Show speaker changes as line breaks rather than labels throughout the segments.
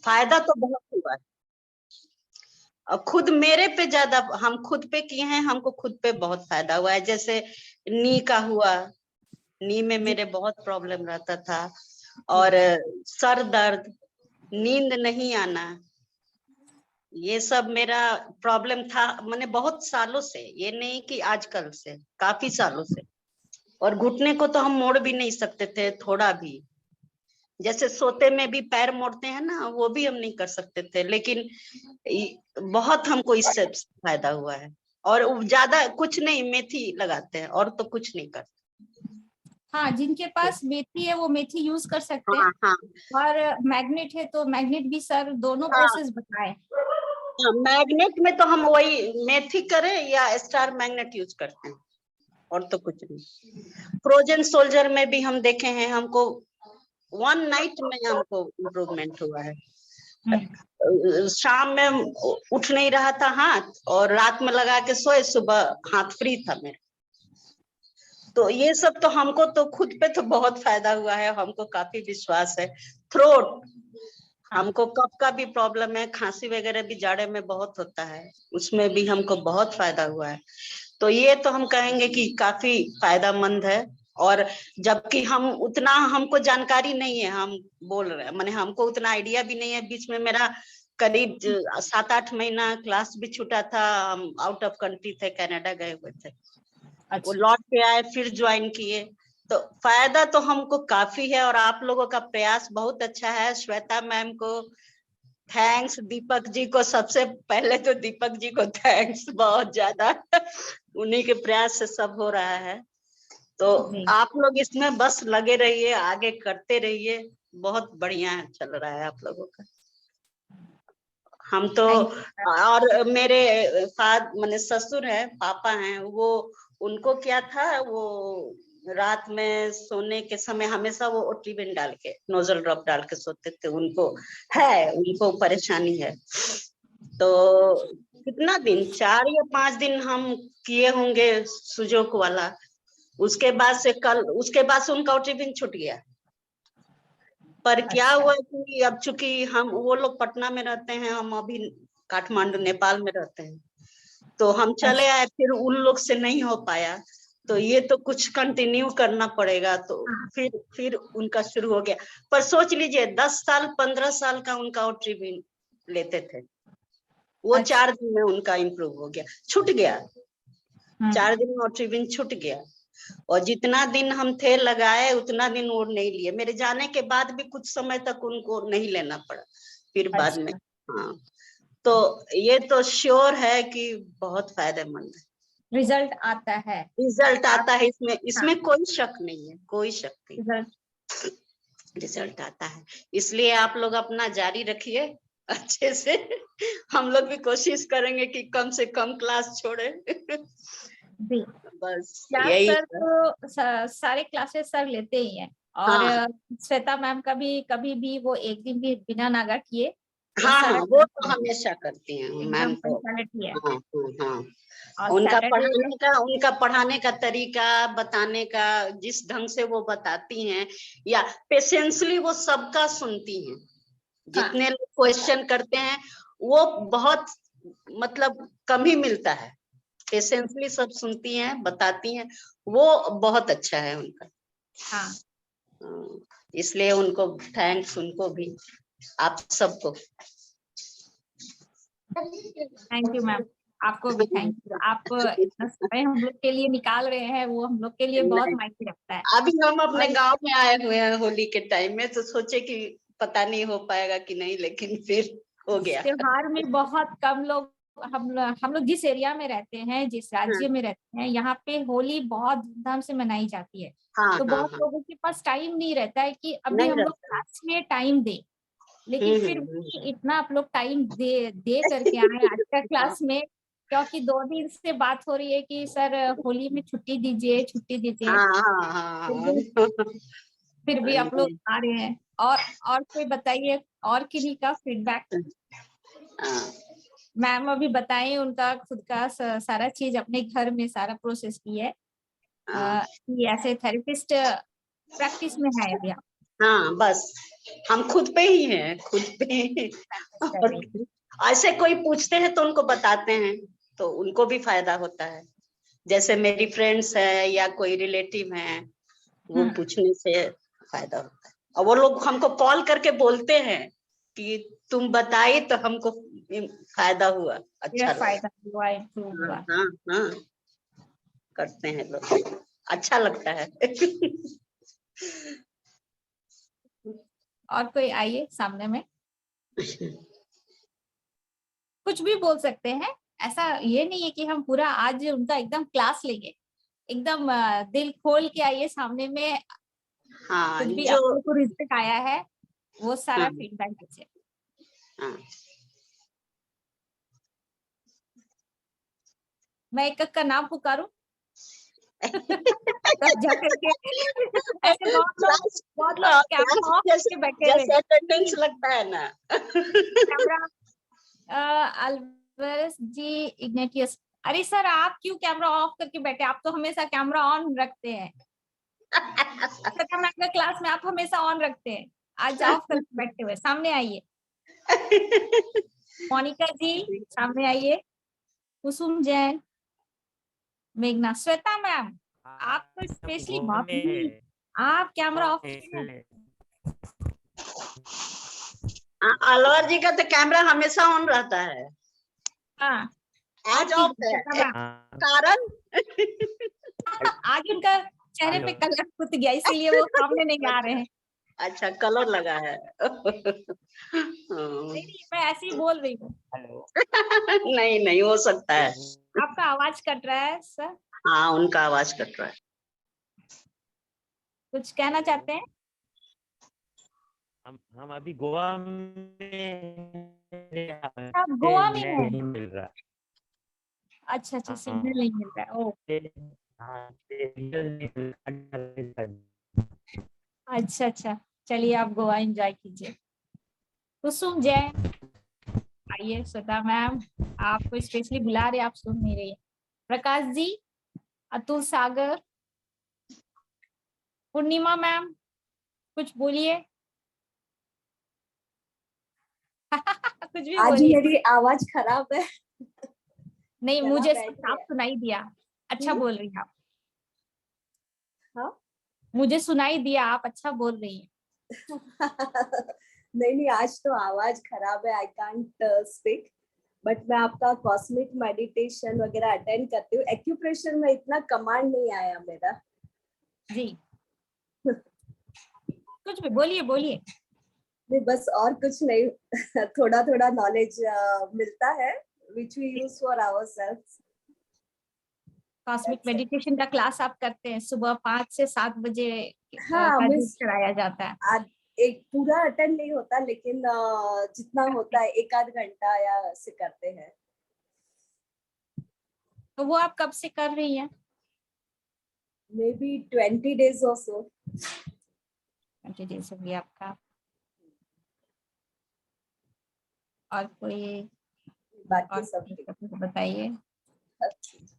फायदा तो बहुत हुआ है। और खुद मेरे पे ज्यादा, हम खुद पे किए हैं, हमको खुद पे बहुत फायदा हुआ है। जैसे नी का हुआ, नी में मेरे बहुत प्रॉब्लम रहता था, और सर दर्द, नींद नहीं आना, ये सब मेरा प्रॉब्लम था। मैंने बहुत सालों से, ये नहीं कि आजकल से, काफी सालों से। और घुटने को तो हम मोड़ भी नहीं सकते थे थोड़ा भी। जैसे सोते में भी पैर मोड़ते हैं ना, वो भी हम नहीं कर सकते थे। लेकिन बहुत हमको इससे फायदा हुआ है। और ज्यादा कुछ नहीं, मेथी लगाते हैं और तो कुछ नहीं करते।
हाँ, जिनके पास मेथी है वो मेथी यूज कर सकते हैं।
हाँ हाँ
और मैग्नेट है तो मैग्नेट भी सर दोनों
हाँ,
प्रोसेस बताए।
हाँ, मैग्नेट में तो हम वही मेथी करें या स्टार मैग्नेट यूज करते हैं, और तो कुछ नहीं। फ्रोजन सोल्जर में भी हम देखे हैं, हमको 1 नाइट में हमको इम्प्रूवमेंट हुआ है। शाम में उठ नहीं रहा था हाथ, और रात में लगा के सोए, सुबह हाथ फ्री था मेरा। तो ये सब तो हमको तो खुद पे तो बहुत फायदा हुआ है, हमको काफी विश्वास है। थ्रोट, हमको कफ का भी प्रॉब्लम है, खांसी वगैरह भी जाड़े में बहुत होता है, उसमें भी हमको बहुत फायदा हुआ है। तो ये तो हम कहेंगे कि काफी फायदामंद है। और जबकि हम उतना, हमको जानकारी नहीं है, हम बोल रहे हैं, माने हमको उतना आइडिया भी नहीं है। बीच में मेरा करीब 7-8 महीना क्लास भी छूटा था, हम आउट ऑफ कंट्री थे, कनाडा गए हुए थे। वो लौट के आए, फिर ज्वाइन किए। तो फायदा तो हमको काफी है, और आप लोगों का प्रयास बहुत अच्छा है। श्वेता मैम को थैंक्स, दीपक जी को, सबसे पहले तो दीपक जी को थैंक्स बहुत ज्यादा। उन्हीं के प्रयास से सब हो रहा है। तो आप लोग इसमें बस लगे रहिए, आगे करते रहिए, बहुत बढ़िया चल रहा है आप लोगों का। हम तो, और मेरे माने ससुर है, पापा हैं, वो उनको क्या था, वो रात में सोने के समय हमेशा वो ओट्रीविन डाल के, नोजल ड्रॉप डाल के सोते थे। उनको परेशानी है। तो कितना दिन, 4 या 5 दिन हम किए होंगे सुजोक वाला। उसके बाद से उनका ओट्रीविन छूट गया। पर क्या हुआ कि अब चूंकि हम, वो लोग पटना में रहते हैं, हम अभी काठमांडू नेपाल में रहते हैं, तो हम चले आए, फिर उन लोग से नहीं हो पाया। तो ये तो कुछ कंटिन्यू करना पड़ेगा। तो फिर उनका शुरू हो गया। पर सोच लीजिए, 10 साल 15 साल का उनका ओट्रीविन लेते थे, वो 4 दिन में उनका इम्प्रूव हो गया, छूट गया। 4 दिन में ओट्रीविन छूट गया। और जितना दिन हम थे लगाए, उतना दिन वो नहीं लिए। मेरे जाने के बाद भी कुछ समय तक उनको नहीं लेना पड़ा, फिर बाद में। हाँ, तो ये तो श्योर है कि बहुत फायदेमंद है,
रिजल्ट आता है।
रिजल्ट आता है, इसमें कोई शक नहीं है, कोई शक नहीं, रिजल्ट आता है। इसलिए आप लोग अपना जारी रखिए अच्छे से। हम लोग भी कोशिश करेंगे कि कम से कम क्लास छोड़े। बस यही
सर तो सारे क्लासेस सर लेते ही हैं। और श्वेता मैम का भी कभी भी वो एक दिन भी बिना नागा किए,
हाँ, वो तो हमेशा करती हैं मैम तो। हाँ, उनका पढ़ाने का तरीका, बताने का, जिस ढंग से वो बताती हैं, या पेशेंसली वो सबका सुनती हैं। जितने लोग क्वेश्चन करते हैं, वो बहुत, मतलब कम ही मिलता है। पेशेंसली सब सुनती हैं, बताती हैं, वो बहुत अच्छा है उनका। इसलिए उनको थैंक्स, उनको भी, आप सबको
थैंक यू मैम। आपको भी थैंक यू, आप इतना समय हम लोग के लिए निकाल रहे हैं, वो हम लोग के लिए बहुत मायने रखता है।
अभी हम अपने गांव में आए हुए हैं होली के टाइम में, तो सोचे कि पता नहीं हो पाएगा कि नहीं, लेकिन फिर हो गया।
त्योहार में बहुत कम लोग, हम लोग जिस एरिया में रहते हैं, जिस राज्य में रहते हैं, यहाँ पे होली बहुत धूमधाम से मनाई जाती है। तो बहुत लोगों के पास टाइम नहीं रहता है कि अभी हम लोग क्लास में टाइम दे, लेकिन फिर भी इतना आप लोग टाइम दे करके आए आज का क्लास में, क्योंकि 2 दिन से बात हो रही है कि सर होली में छुट्टी दीजिए, छुट्टी दीजिए। फिर भी आप लोग आ रहे हैं। और कोई बताइए, और किन्हीं का फीडबैक? मैम अभी बताएं, उनका खुद का सारा चीज अपने घर में सारा प्रोसेस की है, कि ऐसे थेरेपिस्ट प्रैक्टिस में है अभी।
हाँ बस हम खुद पे ही हैं, खुद पे। और ऐसे कोई पूछते हैं तो उनको बताते हैं, तो उनको भी फायदा होता है। जैसे मेरी फ्रेंड्स है या कोई रिलेटिव है, वो पूछने से फायदा होता है। और वो लोग हमको कॉल करके बोलते हैं कि तुम बताई तो हमको फायदा हुआ, अच्छा
फायदा हुआ, इम्प्रूव हुआ।
हाँ हाँ करते हैं लोग, अच्छा लगता है।
और कोई आइए सामने में, कुछ भी बोल सकते हैं। ऐसा ये नहीं है कि हम पूरा आज उनका एकदम क्लास लेंगे, एकदम दिल खोल के आइए सामने में।
हाँ
कुछ भी
जो
आपको को रिजल्ट आया है वो सारा फीडबैक दीजिए।
हाँ।
मैं एक का नाम पुकारूं? तब जाकर के ऐसे बहुत लोग कैमरा ऑफ करके बैठे हुए
जैसे अटेंडेंस लगता है ना।
कैमरा। अल्वेस जी इग्नेटियस, अरे सर आप क्यों कैमरा ऑफ करके बैठे? आप तो हमेशा कैमरा ऑन रखते हैं। मैम क्लास में आप हमेशा ऑन रखते हैं, आज ऑफ करके बैठे हुए। सामने आइए। मोनिका जी सामने आइए। कुसुम जैन, मेघना, श्वेता मैम, आपको स्पेशली आप कैमरा ऑफ कीजिए।
अलवर जी का तो कैमरा हमेशा ऑन रहता है।
हाँ
आज ऑफ है, कारण
आज उनका चेहरे पे कलर पुत गया, इसीलिए वो सामने नहीं आ रहे हैं।
अच्छा कलर लगा है।
नहीं, मैं ऐसे ही बोल रही हूँ।
नहीं नहीं हो सकता है।
आपका आवाज कट रहा है सर।
हाँ उनका आवाज कट रहा है।
कुछ कहना चाहते हैं?
हम अभी गोवा में,
आप गोवा में हैं?
नहीं मिल रहा।
अच्छा अच्छा, सिग्नल नहीं मिल रहा है। ओ अच्छा अच्छा, चलिए आप गोवा एंजॉय कीजिए। कुसुम जैन आइए। श्वेता मैम आपको स्पेशली बुला रहे, आप सुन नहीं रही। प्रकाश जी, अतुल सागर, पूर्णिमा मैम कुछ बोलिए। कुछ भी
आज
बोलिए।
मेरी आवाज खराब है?
नहीं मुझे सब साफ सुनाई दिया, अच्छा बोल रही हैं आप।
हाँ
मुझे सुनाई दिया, आप अच्छा बोल रही हैं।
नहीं आज तो आवाज खराब है, आई कांट स्पीक। बट मैं आपका कॉस्मिक मेडिटेशन वगैरह अटेंड करती हूँ। एक्यूप्रेशर में इतना कमांड नहीं आया मेरा
जी। कुछ भी बोलिए बोलिए।
नहीं बस और कुछ नहीं। थोड़ा थोड़ा नॉलेज मिलता है which we use for ourselves।
Cosmic meditation का क्लास आप करते हैं सुबह 5 से 7 बजे
हाँ
का
मिस
कराया जाता है।
एक पूरा अटेंड नहीं होता, लेकिन जितना होता है एक आध घंटा या ऐसे करते हैं।
तो वो आप कब से कर रही हैं?
May be 20 days or so।
20 days हो गया आपका। और कोई
बाकी सब
बताइए।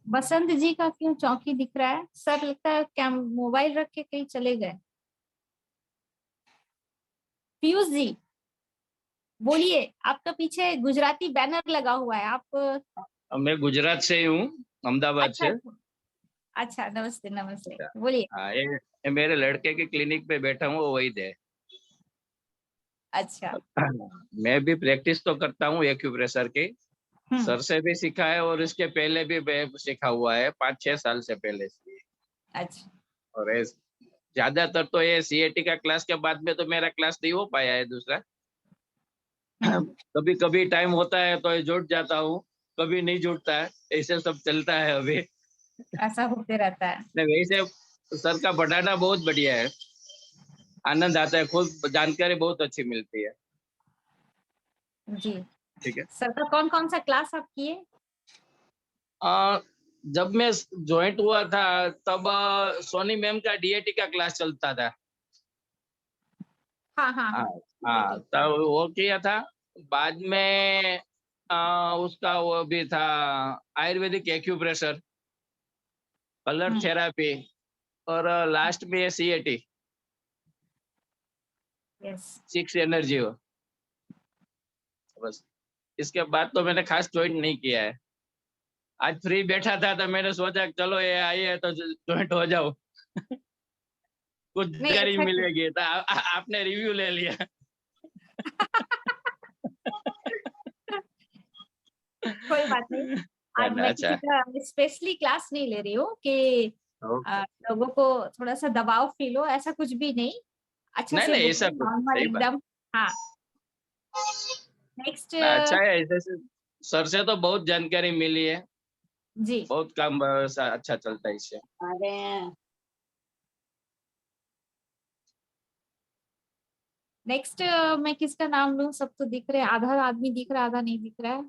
बसंत जी का क्यों चौकी दिख रहा है सर? लगता है क्या मोबाइल रख के कहीं चले गए। पीयूष जी बोलिए, आपका पीछे गुजराती बैनर लगा हुआ है, आप?
मैं गुजरात से हूँ, अहमदाबाद
अच्छा,
से।
अच्छा नमस्ते नमस्ते, बोलिए।
हाँ ये मेरे लड़के के क्लिनिक पे बैठा हूँ, वही दे।
अच्छा।
मैं भी प्रैक्टिस तो करता हूँ एक्यूप्रेशर की, सर से भी सीखा है और इसके पहले भी सीखा हुआ है 5-6 साल से पहले से।
अच्छा।
और ज्यादातर तो ये सीएटी का क्लास के बाद में तो मेरा क्लास नहीं हो पाया है दूसरा। कभी कभी टाइम होता है तो जुट जाता हूँ, कभी नहीं जुटता है, ऐसे सब चलता है अभी।
ऐसा होते रहता है।
नहीं वैसे सर का पढ़ाना बहुत बढ़िया है, आनंद आता है, खुद जानकारी बहुत अच्छी मिलती है।
जी
ठीक है।
सर का कौन कौन सा क्लास आप किए?
जब मैं ज्वाइंट हुआ था तब सोनी मैम का डीएटी का क्लास चलता था।
हाँ हाँ
हाँ
हाँ।
हाँ, तब वो किया था। बाद में उसका वो भी था आयुर्वेदिक एक्यूप्रेशर, कलर थेरापी, और लास्ट में सीएटी।
यस
6 एनर्जी हो बस। इसके बाद तो मैंने खास ज्वाइन नहीं किया है। आज फ्री बैठा था तो मैंने सोचा चलो ये आई है तो ज्वाइन हो जाओ। कुछ
नहीं
जानकारी
अच्छा किया।
मिलेगी तो आपने रिव्यू ले लिया।
कोई बात नहीं। आज मैं
अच्छा
किसी का स्पेशली क्लास नहीं ले रही हूँ कि लोगों को थोड़ा सा दबाव फील हो, ऐसा कुछ भी नहीं। अच्छा
नहीं
से
नहीं ऐसा
बोलो,
कुछ
नॉर्मल
सही बात।
एकदम। हाँ नेक्स्ट
अच्छा है ऐसे सर से तो बहुत जानकारी मिली है।
जी।
बहुत काम अच्छा चलता है इससे।
अरे
नेक्स्ट मैं किसका नाम लूं? सब तो दिख रहे हैं, आधा आदमी दिख रहा है, आधा नहीं दिख रहा है।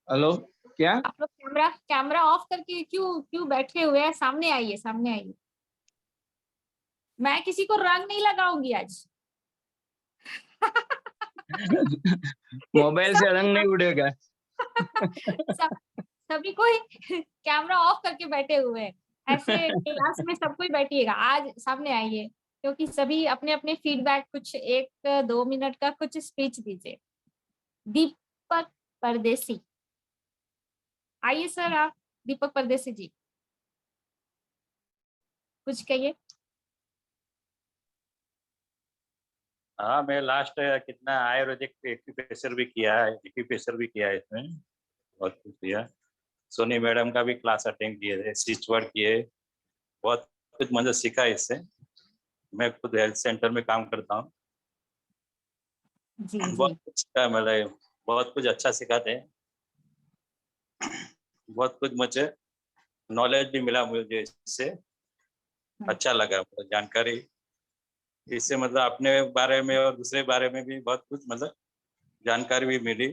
हेलो क्या?
आप लोग कैमरा कैमरा ऑफ करके क्यों क्यों बैठे हुए हैं? सामने आइए, सामने आइए। मैं किसी को रंग नहीं लगाऊंगी आज।
मोबाइल
सब
से रंग नहीं उड़ेगा।
सब सभी को कैमरा ऑफ करके बैठे हुए हैं। ऐसे क्लास में सब कोई बैठिएगा, आज सामने आइए, क्योंकि सभी अपने अपने फीडबैक कुछ 1-2 मिनट का कुछ स्पीच दीजिए। दीपक परदेसी, आइए सर आप। दीपक परदेसी जी कुछ कहिए।
हाँ मैं लास्ट कितना आयुर्वेदिक एक्यूप्रेशर भी किया है, एक्यूप्रेशर भी किया है इसमें, बहुत कुछ किया। सोनी मैडम का भी क्लास अटेंड किए थे, स्विच वर्ड किए, बहुत कुछ मुझे सीखा इससे। मैं खुद हेल्थ सेंटर में काम करता हूँ।
जी
बहुत
जी
कुछ सीखा, मतलब बहुत कुछ अच्छा सिखाते हैं। बहुत कुछ मुझे नॉलेज भी मिला, मुझे इससे अच्छा लगा, मतलब जानकारी इससे, मतलब अपने बारे में और दूसरे बारे में भी बहुत कुछ मतलब जानकारी भी मिली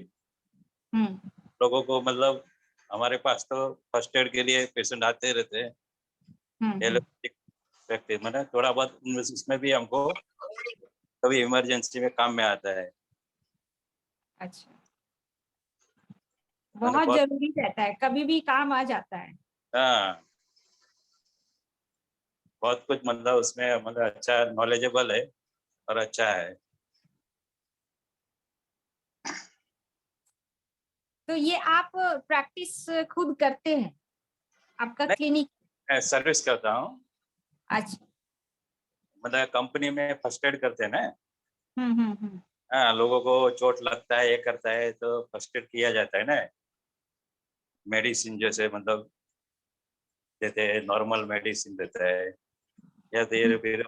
हम्म
लोगों को। मतलब हमारे पास तो फर्स्ट एड के लिए पेशेंट आते रहते हैं,
हम्म।
एलोपैथिक व्यक्ति, मतलब थोड़ा बहुत इसमें भी हमको कभी इमरजेंसी में काम में आता है।
अच्छा,
मैंने
बहुत
बहुत,
जरूरी रहता है, कभी भी काम आ जाता है।
हाँ बहुत कुछ मतलब उसमें मतलब अच्छा नॉलेजेबल है और अच्छा है।
तो ये आप प्रैक्टिस खुद करते हैं, आपका
नहीं,
क्लिनिक?
मैं सर्विस करता हूँ,
अच्छा।
मतलब कंपनी में फर्स्ट एड करते हैं ना।
हम्म।
हाँ लोगों को चोट लगता है, ये करता है तो फर्स्ट एड किया जाता है ना। मेडिसिन जैसे मतलब देते हैं, नॉर्मल मेडिसिन देता है, या धीरे धीरे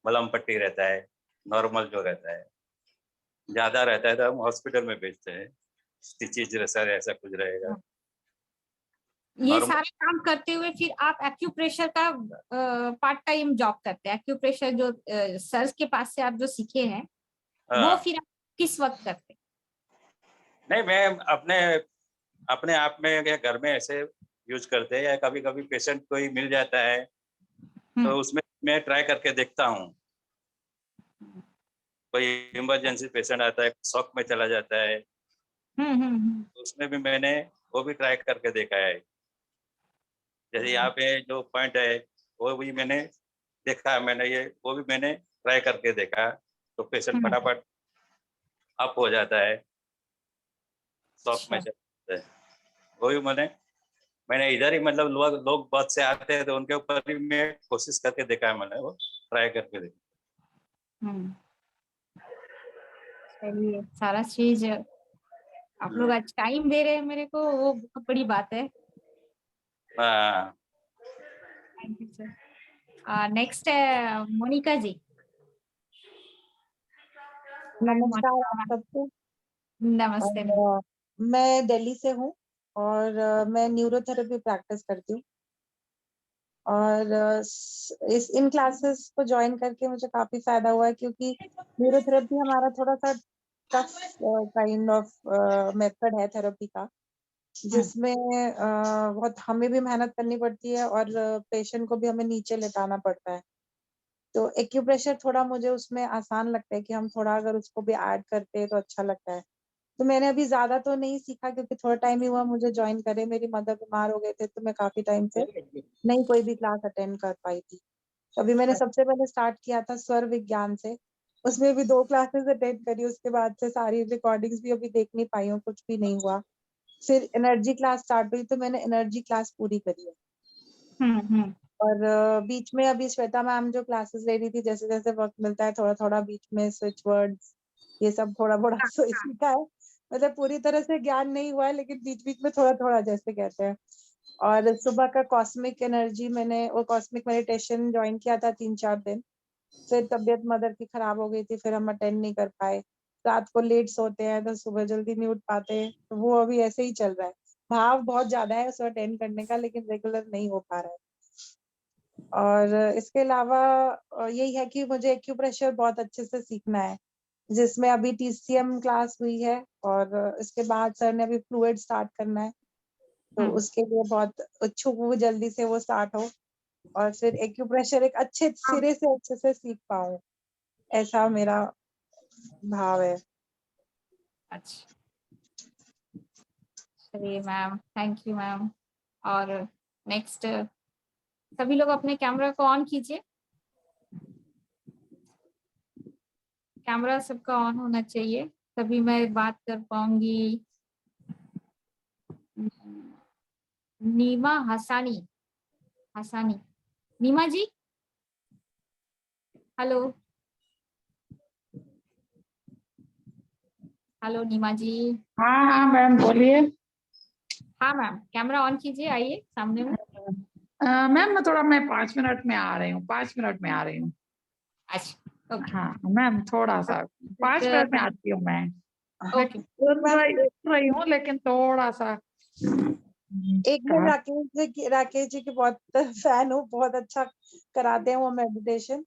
मलहम पट्टी रहता है, नॉर्मल जो रहता है। ज्यादा रहता है तो हम हॉस्पिटल में भेजते हैं, स्टिचेज सर ऐसा कुछ रहेगा।
ये
नॉर्मल,
सारे काम करते हुए फिर आप एक्यूप्रेशर का पार्ट टाइम जॉब करते हैं? एक्यूप्रेशर जो सर के पास से आप जो सीखे हैं वो
हाँ
फिर आप किस वक्त करते हैं?
नहीं मैं अपने अपने आप में या घर में ऐसे यूज करते हैं, या कभी कभी पेशेंट कोई मिल जाता है तो उसमें मैं ट्राई करके देखता हूँ। कोई इमरजेंसी पेशेंट आता है, शॉक में चला जाता है,
हम्म।
तो उसमें भी मैंने वो भी ट्राई करके देखा है। जैसे यहाँ पे जो पॉइंट है वो भी मैंने देखा, मैंने ये वो भी मैंने ट्राई करके देखा, तो पेशेंट फटाफट अप हो जाता है, शॉक में
अच्छा।
चला जाता है। वो भी मैंने इधर ही मतलब लोग लोग बहुत से आते हैं तो उनके ऊपर भी मैं कोशिश करके देखा है, मैंने वो ट्राई करके देखा।
हम्म। चलिए, सारा चीज आप लोग आज टाइम दे रहे हैं मेरे को, वो बहुत बड़ी बात है।
हाँ
थैंक यू सर। नेक्स्ट है मोनिका जी। हाय
नमस्कार
मोनिका
आप
मैम।
सबको।
नमस्ते मैम।
और मैं दिल्ली से हूँ और मैं न्यूरोथेरेपी प्रैक्टिस करती हूँ और इस इन क्लासेस को ज्वाइन करके मुझे काफी फायदा हुआ है, क्योंकि न्यूरोथेरेपी हमारा थोड़ा सा टफ काइंड ऑफ मेथड है थेरेपी का, जिसमें बहुत हमें भी मेहनत करनी पड़ती है और पेशेंट को भी हमें नीचे लेटाना पड़ता है। तो एक्यूप्रेशर थोड़ा मुझे उसमें आसान लगता है कि हम थोड़ा अगर उसको भी ऐड करते हैं तो अच्छा लगता है। तो मैंने अभी ज्यादा तो नहीं सीखा क्योंकि थोड़ा टाइम ही हुआ मुझे ज्वाइन करे, मेरी मदर बीमार हो गए थे तो मैं काफी टाइम से नहीं कोई भी क्लास अटेंड कर पाई थी। अभी मैंने सबसे पहले स्टार्ट किया था स्वर विज्ञान से, उसमें भी 2 क्लासेस अटेंड करी, उसके बाद से सारी रिकॉर्डिंग्स भी अभी देख नहीं पाई हूँ, कुछ भी नहीं हुआ। फिर एनर्जी क्लास स्टार्ट हुई तो मैंने एनर्जी क्लास पूरी करी है। और बीच में अभी श्वेता मैम जो क्लासेस ले रही थी, जैसे जैसे वक्त मिलता है थोड़ा थोड़ा बीच में स्विच वर्ड्स ये सब थोड़ा थोड़ा सीखा है, मतलब पूरी तरह से ज्ञान नहीं हुआ है, लेकिन बीच बीच में थोड़ा थोड़ा जैसे कहते हैं। और सुबह का कॉस्मिक एनर्जी मैंने वो कॉस्मिक मेडिटेशन ज्वाइन किया था 3-4 दिन, फिर तबीयत मदर की खराब हो गई थी, फिर हम अटेंड नहीं कर पाए। रात को लेट सोते हैं तो सुबह जल्दी नहीं उठ पाते, तो वो अभी ऐसे ही चल रहा है। भाव बहुत ज्यादा है उसको अटेंड करने का, लेकिन रेगुलर नहीं हो पा रहा है। और इसके अलावा यही है कि मुझे एक्यूप्रेशर बहुत अच्छे से सीखना है, जिसमें अभी TCM क्लास हुई है, और इसके बाद सर ने अभी फ्लूइड स्टार्ट करना है, तो उसके लिए बहुत इच्छुक हूँ जल्दी से वो स्टार्ट हो, और फिर एक्यूप्रेशर एक अच्छे सिरे से अच्छे से सीख पाऊँ, ऐसा मेरा भाव है।
अच्छा, चलिए मैम, थैंक यू मैम। और नेक्स्ट सभी लोग अपने कैमरा को ऑन कीजिए, कैमरा सबका ऑन होना चाहिए तभी मैं बात कर पाऊंगी। नीमा हसानी, नीमा जी, हेलो हेलो नीमा जी।
हाँ मैम बोलिए।
हाँ मैम, कैमरा ऑन कीजिए, आइए सामने में।
मैम मैं 5 मिनट में आ रही हूँ, 5 मिनट में आ रही हूँ।
अच्छा, ओके।
हाँ मैम, थोड़ा सा 5 मिनट में आती हूँ मैं।
ओके,
सुन रही हूँ लेकिन थोड़ा सा।
एक मैं राकेश जी की बहुत फैन हूँ, बहुत अच्छा कराते हैं वो मेडिटेशन,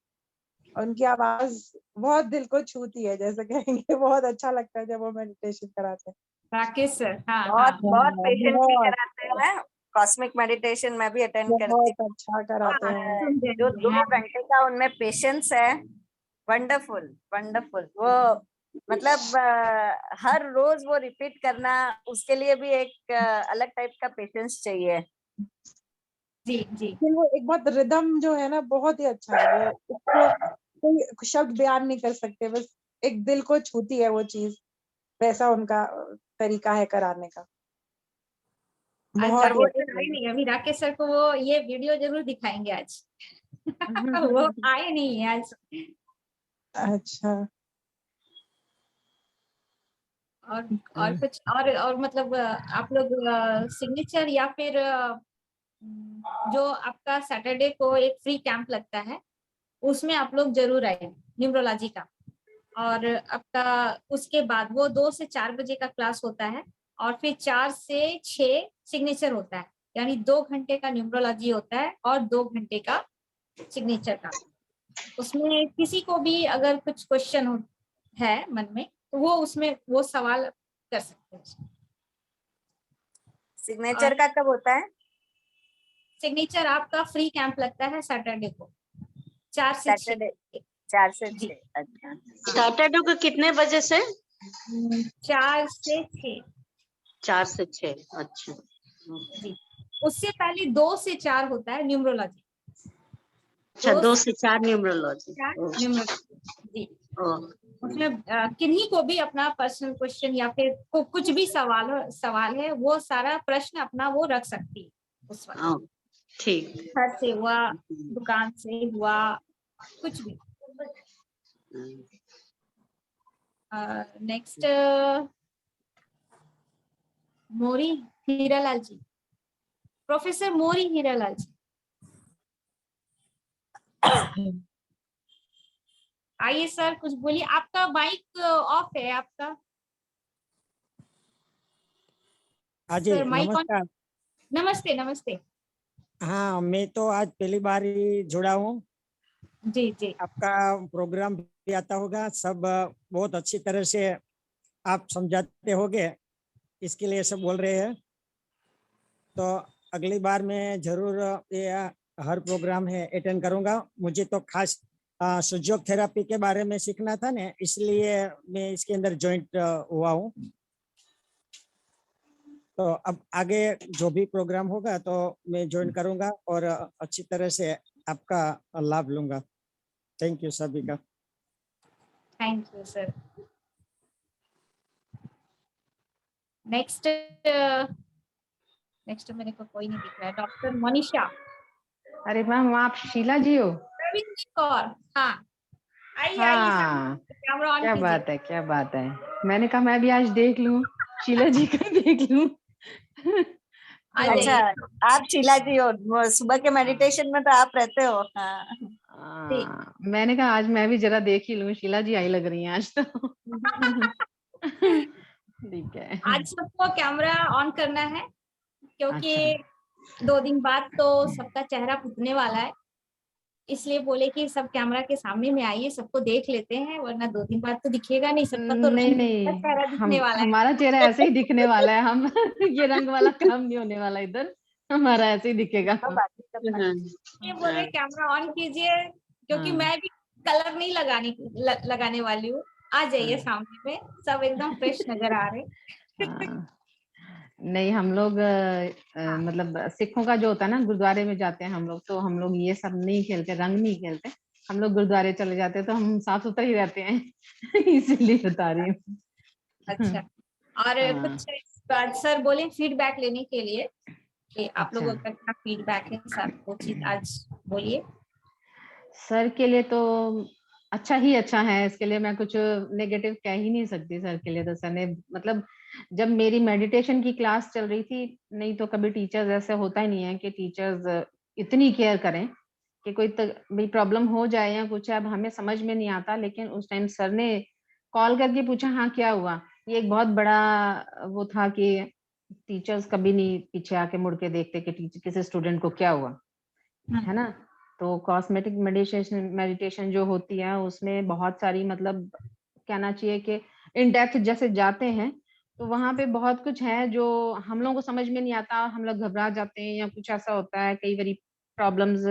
उनकी आवाज बहुत दिल को छूती है, जैसे कहेंगे बहुत अच्छा लगता है जब वो मेडिटेशन कराते हैं।
राकेश सर, हाँ
बहुत बहुत पेशेंटली
बहुत
कराते हैं। कॉस्मिक मेडिटेशन मैं भी अटेंड करती
बहुत अच्छा कराते हैं।
हूँ। जो 2 घंटे का उनमें पेशेंस है, वंडरफुल वंडरफुल। वो मतलब हर रोज वो रिपीट करना, उसके लिए भी एक अलग टाइप का पेशेंस चाहिए।
जी जी।
वो एक बहुत रिदम जो है ना, बहुत ही अच्छा है वो, उसको कोई शब्द बयान नहीं कर सकते, बस एक दिल को छूती है वो चीज, वैसा उनका तरीका है कराने का। बहुत
वो
ही
नहीं, अभी राकेश सर को वो ये वीडियो जरूर दिखाएंगे आज। वो आए नहीं है आज।
अच्छा।
और कुछ और मतलब आप लोग सिग्नेचर या फिर जो आपका सैटरडे को एक फ्री कैंप लगता है उसमें आप लोग जरूर आइए, न्यूमरोलॉजी का। और आपका उसके बाद वो 2 से 4 बजे का क्लास होता है, और फिर 4 से 6 सिग्नेचर होता है, यानी 2 घंटे का न्यूमरोलॉजी होता है और 2 घंटे का सिग्नेचर का। उसमें किसी को भी अगर कुछ क्वेश्चन है मन में तो वो उसमें वो सवाल कर सकते हैं।
सिग्नेचर का कब होता है?
सिग्नेचर आपका फ्री कैंप लगता है सैटरडे को 4 से 6।
4 से 6। अच्छा।
सैटरडे को कितने बजे से?
4 से 6।
4 से 6, अच्छा
जी। उससे पहले 2 से 4 होता है न्यूमरोलॉजी।
अच्छा, 2 से 4 न्यूमरोलॉजी।
जी। उसमें किन्हीं को भी अपना पर्सनल क्वेश्चन या फिर कुछ भी सवाल है, वो सारा प्रश्न अपना वो रख सकती है उस वक्त।
ठीक।
घर से हुआ, दुकान से हुआ, कुछ भी। नेक्स्ट मोरी हीरालाल जी, प्रोफेसर मोरी हीरालाल जी, आइए सर, कुछ बोलिए। आपका माइक ऑफ है आपका।
हाँ जी, नमस्कार।
नमस्ते नमस्ते।
हाँ, मैं तो आज पहली बार ही जुड़ा हूँ।
जी जी।
आपका प्रोग्राम भी आता होगा, सब बहुत अच्छी तरह से आप समझाते होगे, इसके लिए सब बोल रहे हैं। तो अगली बार मैं जरूर ये हर प्रोग्राम है अटेंड करूंगा। मुझे तो खास सुजोग थेरेपी के बारे में सीखना था ना, इसलिए मैं इसके अंदर ज्वाइंट हुआ हूँ। तो अब आगे जो भी प्रोग्राम होगा तो मैं ज्वाइन करूंगा और अच्छी तरह से आपका लाभ लूंगा। थैंक यू सभी का।
Thank you sir. नेक्स्ट मेरे को कोई नहीं दिख रहा है। डॉक्टर मनीषा।
अरे मैम आप शीला जी हो?
प्रवीण कौर। हाँ आइए आइए
हाँ,
सब कैमरा ऑन
क्या
कीजिए।
बात है, क्या बात है। मैंने कहा मैं भी आज देख लूं, शीला जी का देख लूं।
आ
अच्छा,
जाइए।
आप शीला जी हो, वो सुबह के मेडिटेशन में तो आप रहते हो। हाँ
मैंने कहा आज मैं भी जरा देख ही लूं, शीला जी आई लग रही हैं आज तो। ठीक है।
आज सबको कैमरा ऑन करना है क्योंकि
अच्छा।
2 दिन बाद तो सबका चेहरा फूटने वाला है, इसलिए बोले कि सब कैमरा के सामने में आइए, सबको देख लेते हैं, वरना 2 दिन बाद तो दिखेगा नहीं सबका, तो
नहीं
रंग
नहीं,
चेहरा दिखने वाला है।
हमारा चेहरा ऐसे ही दिखने वाला है। हम ये रंग वाला काम नहीं होने वाला इधर, हमारा ऐसे ही दिखेगा।
ये बोले कैमरा ऑन कीजिए क्योंकि मैं भी कलर नहीं लगाने वाली हूँ। आ जाइए सामने में, सब एकदम फ्रेश नजर आ रहे।
नहीं हम लोग मतलब सिखों का जो होता है ना, गुरुद्वारे में जाते हैं हम लोग, तो हम लोग ये सब नहीं खेलते, रंग नहीं खेलते। हम लोग गुरुद्वारे चले जाते हैं तो हम साफ सुथरे ही रहते हैं। इसीलिए बता रही हूँ।
अच्छा, और कुछ इस बात सर बोले फीडबैक लेने के लिए कि आप लोगों का क्या फीडबैक है सर, वो चीज आज बोलिए।
सर के लिए तो अच्छा ही अच्छा है, इसके लिए मैं कुछ नेगेटिव कह ही नहीं सकती। सर के लिए तो सर ने मतलब जब मेरी मेडिटेशन की क्लास चल रही थी, नहीं तो कभी टीचर्स ऐसे होता ही नहीं है कि टीचर्स इतनी केयर करें कि कोई भी प्रॉब्लम हो जाए या कुछ, अब हमें समझ में नहीं आता, लेकिन उस टाइम सर ने कॉल करके पूछा हाँ क्या हुआ। ये एक बहुत बड़ा वो था कि टीचर्स कभी नहीं पीछे आके मुड़ के देखते कि टीचर किसी स्टूडेंट को क्या हुआ, है ना। तो कॉस्मेटिक मेडिटेशन जो होती है उसमें बहुत सारी मतलब कहना चाहिए कि इन डेप्थ जैसे जाते हैं तो वहां पे बहुत कुछ है जो हम लोगों को समझ में नहीं आता, हम लोग घबरा जाते हैं या कुछ ऐसा होता है। कई बारी प्रॉब्लम्स,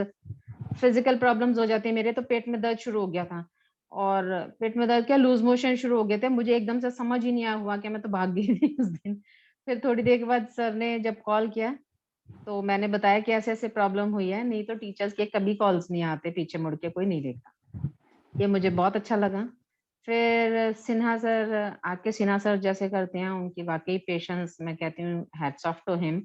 फिजिकल प्रॉब्लम्स हो जाती है। मेरे तो पेट में दर्द शुरू हो गया था, और पेट में दर्द क्या, लूज मोशन शुरू हो गए थे। मुझे एकदम से समझ ही नहीं आया हुआ कि मैं तो भाग गई थी उस दिन। फिर थोड़ी देर के बाद सर ने जब कॉल किया तो मैंने बताया कि ऐसे ऐसे प्रॉब्लम हुई है, नहीं तो टीचर्स के कभी कॉल्स नहीं आते, पीछे मुड़ के कोई नहीं देखता। ये मुझे बहुत अच्छा लगा। फिर सिन्हा सर, आपके सिन्हा सर जैसे करते हैं, उनकी वाकई पेशेंस, मैं कहती हूँ हैट्स ऑफ टू हिम।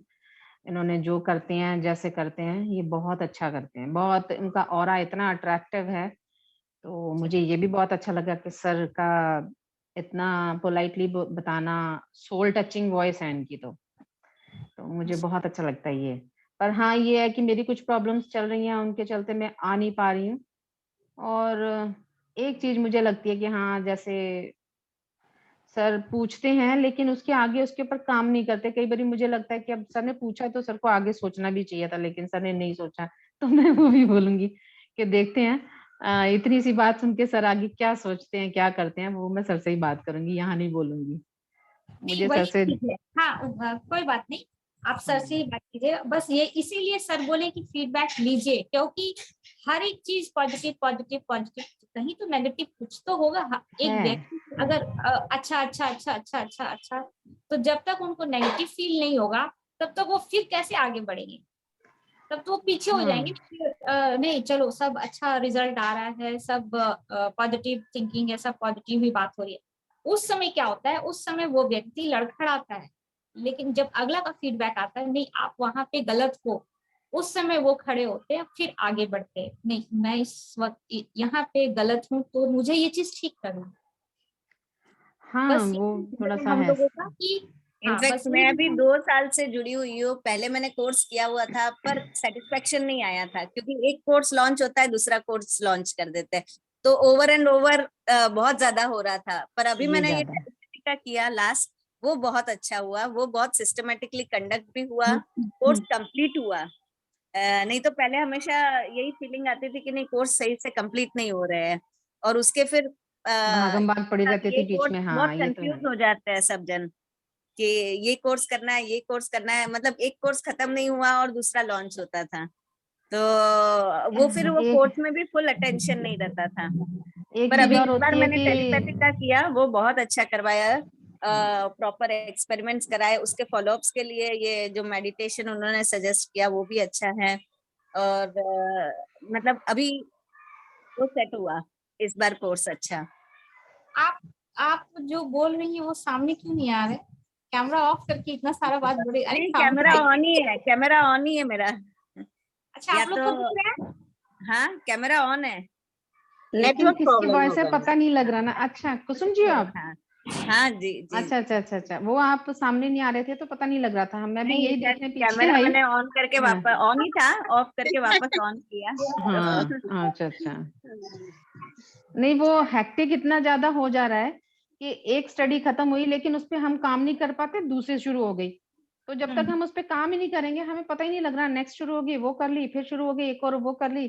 इन्होंने जो करते हैं, जैसे करते हैं, ये बहुत अच्छा करते हैं। बहुत इनका ऑरा इतना अट्रैक्टिव है, तो मुझे ये भी बहुत अच्छा लगा कि सर का इतना पोलाइटली बताना, सोल टचिंग वॉइस है इनकी, तो मुझे बहुत अच्छा लगता है ये। पर हाँ ये है कि मेरी कुछ प्रॉब्लम्स चल रही हैं, उनके चलते मैं आ नहीं पा रही हूँ। और एक चीज मुझे लगती है कि हाँ, जैसे सर पूछते हैं लेकिन उसके आगे उसके ऊपर काम नहीं करते। कई बार मुझे लगता है कि अब सर ने पूछा तो सर को आगे सोचना भी चाहिए था, लेकिन सर ने नहीं सोचा। तो मैं वो भी बोलूंगी कि देखते हैं इतनी सी बात सुन के सर आगे क्या सोचते हैं, क्या करते हैं, वो मैं सर से ही बात करूंगी, यहाँ नहीं बोलूंगी। मुझे सर से
हाँ कोई बात नहीं, आप सर से ही बात कीजिए। बस ये इसीलिए सर बोले कि फीडबैक लीजिए, क्योंकि हर एक चीज पॉजिटिव पॉजिटिव पॉजिटिव, कहीं तो नेगेटिव कुछ तो होगा। एक व्यक्ति अगर अच्छा अच्छा अच्छा अच्छा अच्छा अच्छा, तो जब तक उनको नेगेटिव फील नहीं होगा तब तक वो फिर कैसे आगे बढ़ेंगे, तब तो वो पीछे हो जाएंगे। नहीं चलो सब अच्छा रिजल्ट आ रहा है, सब पॉजिटिव थिंकिंग है, सब पॉजिटिव ही बात हो रही है। उस समय क्या होता है, उस समय वो व्यक्ति लड़खड़ाता है, लेकिन जब अगला का फीडबैक आता है नहीं आप वहां पे गलत हो, उस समय वो खड़े होते हैं, फिर आगे बढ़ते हैं। नहीं मैं इस वक्त यहाँ पे गलत हूँ तो मुझे ये चीज ठीक करना।
हाँ
बस
वो थोड़ा सा
हम
है।
लोगों का कि
इनफैक्ट मैं अभी 2 साल से जुड़ी हुई हूँ। पहले मैंने कोर्स किया हुआ था पर सेटिस्फेक्शन नहीं आया था, क्योंकि एक कोर्स लॉन्च होता है, दूसरा कोर्स लॉन्च कर देते हैं, तो ओवर एंड ओवर बहुत ज्यादा हो रहा था। पर अभी मैंने ये का किया लास्ट, वो बहुत अच्छा हुआ, वो बहुत सिस्टमेटिकली कंडक्ट भी हुआ, कोर्स कंप्लीट हुआ। नहीं तो पहले हमेशा यही फीलिंग आती थी कि नहीं कोर्स सही से कंप्लीट नहीं हो रहे हैं, और उसके फिर
भागम भाग पड़ी रहती थी बीच में। हाँ
बहुत
ये तो
कंफ्यूज हो जाते हैं सब जन कि ये कोर्स करना है, ये कोर्स करना है, मतलब एक कोर्स खत्म नहीं हुआ और दूसरा लॉन्च होता था, तो वो फिर वो कोर्स में भी फुल अटेंशन नहीं रहता था। पर अभी इस बार मैंने टेलीपैथिक का किया, वो बहुत अच्छा करवाया, प्रॉपर एक्सपेरिमेंट्स कराए, उसके फॉलोअप्स के लिए ये जो मेडिटेशन उन्होंने सजेस्ट किया वो भी अच्छा है। और मतलब अभी वो सेट हुआ इस बार कोर्स। अच्छा,
आप जो बोल रही है वो सामने क्यों नहीं आ रहे? कैमरा ऑफ करके इतना सारा बात बोले। अरे
नहीं,
सामने
कैमरा
आइए।
ऑन ही है, कैमरा ऑन ही है मेरा।
अच्छा,
या
आप लोग
तो
को दिख रहा है?
हाँ, कैमरा ऑन है।
लेकिन
नेटवर्क
किसकी
प्रॉब्लम
वॉइस है
होगा।
पता नहीं लग रहा ना। अच्छा कुसुम जी आप?
हाँ हाँ जी जी।
अच्छा अच्छा अच्छा अच्छा, वो आप सामने नहीं आ रहे थे तो पता नहीं लग रहा था। मैं भी
नहीं,
यही देखने पीछे
कैमरा
आई।
मैंने ऑन करके
हाँ
वापस, ऑन ही था, ऑफ करके वापस ऑन किया।
हाँ, अच्छा अच्छा। नहीं, वो हैक्टिक इतना ज्यादा हो जा रहा है कि एक स्टडी खत्म हुई लेकिन उस पे हम काम नहीं कर पाते, दूसरी शुरू हो गई। तो जब तक हम उस पे काम ही नहीं करेंगे हमें पता ही नहीं लग रहा, नेक्स्ट शुरू होगी, वो कर ली, फिर शुरू हो गई एक और वो कर ली,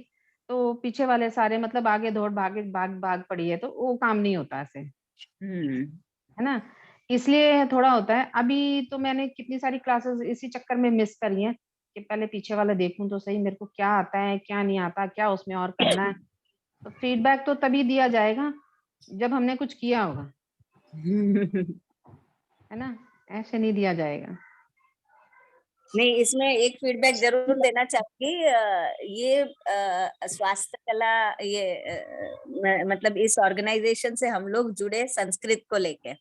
तो पीछे वाले सारे मतलब आगे दौड़ भागे भाग भाग पड़ी है, तो वो काम नहीं होता ऐसे, है ना। इसलिए थोड़ा होता है। अभी तो मैंने कितनी सारी क्लासेस इसी चक्कर में मिस करी हैं कि पहले पीछे वाला देखूं तो सही मेरे को क्या आता है क्या नहीं आता, क्या उसमें और करना है। तो फीडबैक तो तभी दिया जाएगा जब हमने कुछ किया होगा, है ना, ऐसे नहीं दिया जाएगा।
नहीं, इसमें एक फीडबैक जरूर देना चाहूंगी। ये स्वास्थ्य कला, ये मतलब इस ऑर्गेनाइजेशन से हम लोग जुड़े संस्कृत को लेके।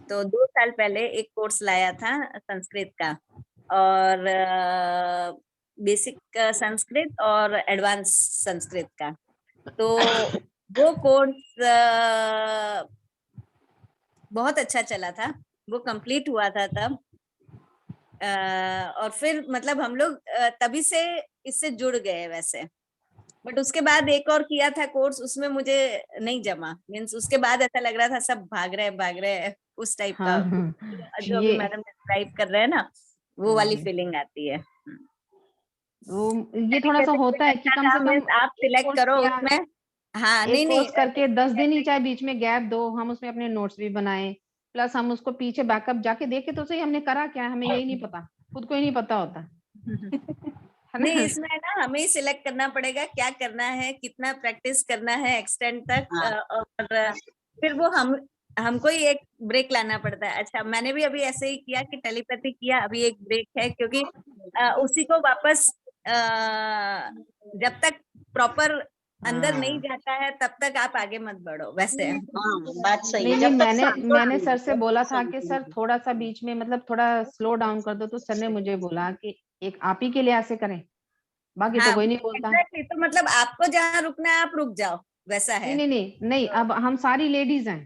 तो 2 साल पहले एक कोर्स लाया था संस्कृत का, और बेसिक संस्कृत और एडवांस संस्कृत का। तो वो कोर्स बहुत अच्छा चला था, वो कंप्लीट हुआ था तब। और फिर मतलब हम लोग तभी से इससे जुड़ गए वैसे। बट उसके बाद एक और किया था कोर्स, उसमें मुझे नहीं जमा। मीन्स उसके बाद ऐसा लग रहा था सब भाग रहे हैं उस टाइप का।
हाँ,
जो अभी
ये
मैडम डिस्क्राइब कर रहे हैं ना, वो वाली फीलिंग आती है।
वो ये थोड़ा सा होता है कि कम से कम
आप
एक
सिलेक्ट
कोर्स
करो
किया,
उसमें। हाँ,
एक
नहीं
कोर्स करके 10 दिन ही चाहे बीच में गैप दो, हम उसमें अपने नोट्स भी बनाए, प्लस हम उसको पीछे बैकअप जाके देखे तो सही हमने करा क्या, हमें यही नहीं पता, खुद को ही नहीं पता होता, है
नहीं,
ना।
इसमें है ना, हमें ही सिलेक्ट करना पड़ेगा क्या करना है, कितना प्रैक्टिस करना है एक्सटेंड तक। और फिर वो हमको ही एक ब्रेक लाना पड़ता है। अच्छा, मैंने भी अभी ऐसे ही किया कि टेलीपैथी किया, अभी एक ब्रेक है, क्योंकि उसी को वापस जब तक प्रॉपर अंदर नहीं जाता है तब तक आप आगे मत बढ़ो वैसे।
बात सही है।
नहीं
जब तक
मैंने सर से बोला था कि सर थोड़ा सा बीच में मतलब थोड़ा स्लो डाउन कर दो, तो सर ने मुझे बोला कि एक आप ही के लिए ऐसे करें, बाकी तो
हाँ,
कोई नहीं बोलता।
exactly, तो मतलब आपको जहाँ रुकना है आप रुक जाओ, वैसा है।
नहीं, अब हम सारी लेडीज हैं,